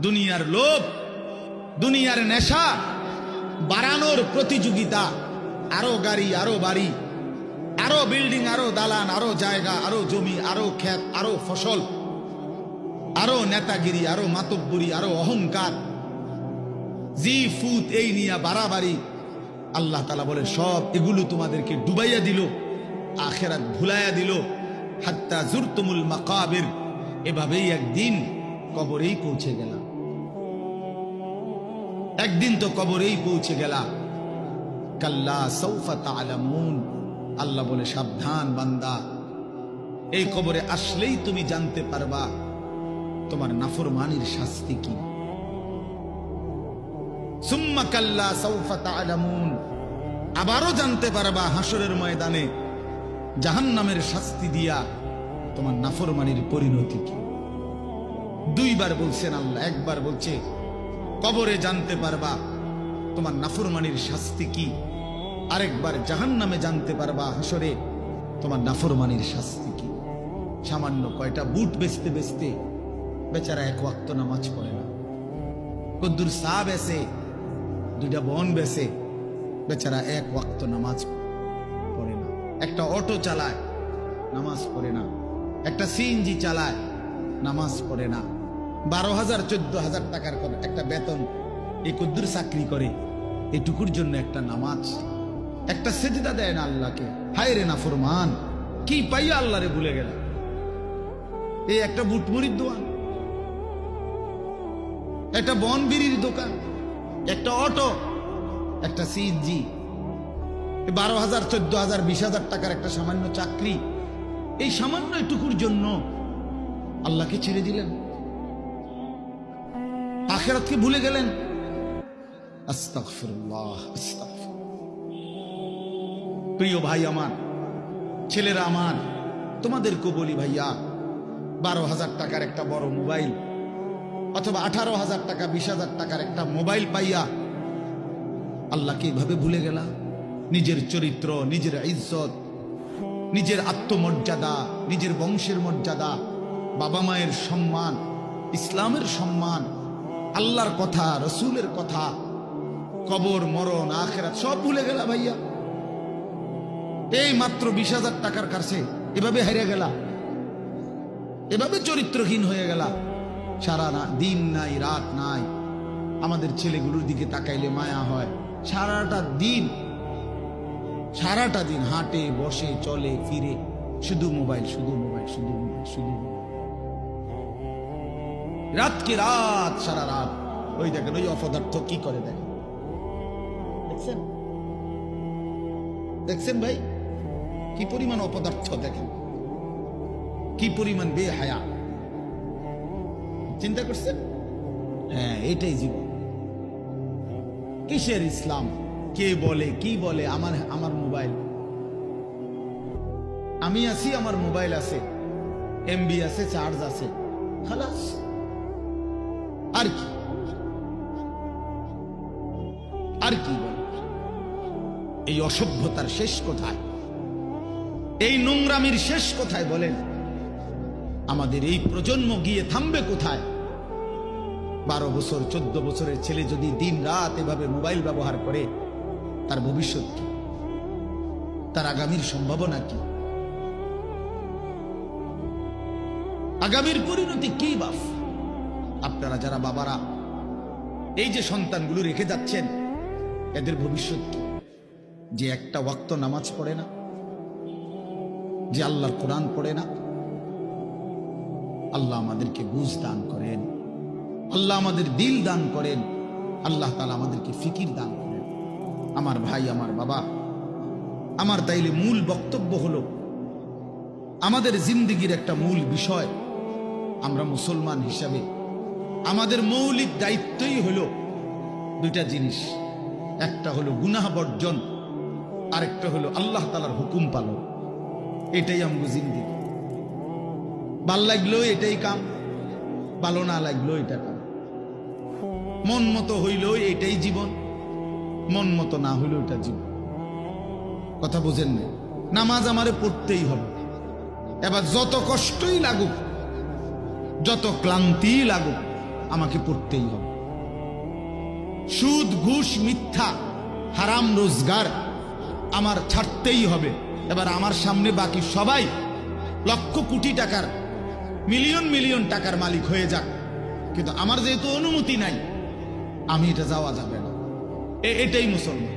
দুনিয়ার লোভ, দুনিয়ার নেশা বাড়ানোর প্রতিযোগিতা, আরো গাড়ি, আরো বাড়ি, আরো বিল্ডিং, আরো দালান, আরো জায়গা, আরো জমি, আরো ক্ষেত, আরো ফসল, আরো নেতাগিরি, আরো মাতব্বরি, আরো অহংকার, জি ফুত, এই নিয়ে বাড়াবাড়ি। আল্লাহ তাআলা বলে সব এগুলো তোমাদেরকে ডুবাইয়া দিল, আখিরাত ভুলাইয়া দিল। হাত্তা জুরতুমুল মাকাবির, এভাবেই একদিন কবরেই পৌঁছে গেলাম। একদিন তো কবরেই পৌঁছে গেলা। কাল্লা সাউফা তা'লামুন, আল্লাহ বলে সাবধান বান্দা, এই কবরে আসলেই তুমি জানতে পারবা তোমার নাফরমানির শাস্তি কি। সুম্মা কাল্লা সাউফা তা'লামুন, আবারও জানতে পারবা হাসরের ময়দানে জাহান্নামের শাস্তি দিয়া তোমার নাফরমানির পরিণতি কি। দুইবার বলছেন আল্লাহ, একবার বলছে কবরে জানতে পারবা তোমার নাফরমানির শাস্তি কি, আরেকবার জাহান্নামে জানতে পারবা হাসরে তোমার নাফরমানির শাস্তি কি। সামান্য কয়টা বুট বেচতে বেচতে বেচারা এক ওয়াক্ত নামাজ পড়ে না, কদ্দুর চা বেচে, দুইটা বন বেচে, বেচারা এক ওয়াক্ত নামাজ পড়ে না। একটা অটো চালায়, নামাজ পড়ে না। একটা সিএনজি চালায়, নামাজ পড়ে না। 12,000 14,000 টাকার একটা বেতন, এই কদ্দুর চাকরি করে, এটুকুর জন্য একটা নামাজ, একটা সেজদা দেয় না আল্লাহকে। হায় রে নাফরমান, কি পাইয়া আল্লাহ রে ভুলে গেল। এই একটা বুটমুড়ির দোকান, একটা বন বিড়ির দোকান, একটা অটো, একটা সিএনজি, 12,000 14,000 20,000 টাকার একটা সামান্য চাকরি, এই সামান্য এটুকুর জন্য আল্লাহকে ছেড়ে দিলেন, আখিরাতকে ভুলে গেলেন। আস্তাগফিরুল্লাহ, আস্তাগফিরুল্লাহ। প্রিয় ভাই আমার, ছেলেরা আমার, তোমাদেরকে বলি ভাইয়া, 12,000 টাকার একটা বড় মোবাইল অথবা 18,000 টাকা 20,000 টাকার একটা মোবাইল পাইয়া আল্লাহকে এইভাবে ভুলে গেলা। নিজের চরিত্র, নিজের ইজ্জত, নিজের আত্মমর্যাদা, নিজের বংশের মর্যাদা, বাবা মায়ের সম্মান, ইসলামের সম্মান, আল্লাহর কথা, রসুলের কথা, কবর, মরণ, আখিরাত সব ভুলে গেলা ভাইয়া। এই মাত্র 20,000 টাকার কাছে এভাবে হারিয়ে গেলা, এভাবে চরিত্রহীন হয়ে গেলা। সারা দিন নাই, রাত নাই। আমাদের ছেলেগুলোর দিকে তাকাইলে মায়া হয়। সারাটা দিন হাঁটে, বসে, চলে, ফিরে, শুধু মোবাইল, শুধু মোবাইল, শুধু মোবাইল, শুধু মোবাইল। রাতকে রাত, সারা রাত। ওই দেখেন ওই অপদার্থ কি করে, দেখেন, দেখছেন, দেখছেন ভাই কি পরিমাণ অপদার্থ, দেখেন কি পরিমাণ বেহায়া। চিন্তা করছেন? হ্যাঁ, এটাই জীবন। কিসের ইসলাম? কে বলে, কি বলে? আমার মোবাইল, আমি আছি, আমার মোবাইল আছে, এমবি আছে, চার্জ আছে, খালাস। আর কি, আর কি বলে? এই অসভ্যতার শেষ কোথায়? এই নোংরামির শেষ কোথায় বলেন? আমাদের এই প্রজন্ম গিয়ে থামবে কোথায়? 12 বছর 14 বছরের ছেলে যদি দিন রাত এভাবে মোবাইল ব্যবহার করে, তার ভবিষ্যৎ কি? তার আগামীর সম্ভাবনা কি? আগামীর পরিণতি কি বাপ? আপনারা যারা বাবারা এই যে সন্তানগুলো রেখে যাচ্ছেন, এদের ভবিষ্যৎ কি? যে একটা ওয়াক্ত নামাজ পড়ে না, যে আল্লাহর কোরআন পড়ে না। আল্লাহ আমাদেরকে বুঝ দান করেন, আল্লাহ আমাদের দিল দান করেন, আল্লাহ তাআলা আমাদেরকে ফিকির দান করেন। আমার ভাই, আমার বাবা, আমার তাইলে মূল বক্তব্য হলো, আমাদের জিন্দেগির একটা মূল বিষয়, আমরা মুসলমান হিসাবে আমাদের মৌলিক দায়িত্বই হলো দুইটা জিনিস। একটা হলো গুনাহ বর্জন, আরেকটা হলো আল্লাহ তাআলার হুকুম পালন। এটাই আমগো জিন্দেগি। ভাল লাগলেও এটাই কাম, ভালো না লাগলেও এটা কাম। মন মতো হইলেও এটাই জীবন, মন মতো না হইলেও এটা জীবন। কথা বুঝেন না? নামাজ আমারে পড়তেই হবে। এবার যত কষ্টই লাগুক, যত ক্লান্তি লাগুক, আমাকে পড়তেই হবে। সুদ ঘুষ মিথ্যা হারাম রোজগার আমার ছাড়তেই হবে। এবার আমার সামনে বাকি সবাই লক্ষ কোটি টাকার মিলিয়ন মিলিয়ন টাকার মালিক হয়ে যাক, কিন্তু আমার যেহেতু অনুমতি নাই, আমি এটা যাওয়া যাবে না। এটাই মুসলমান।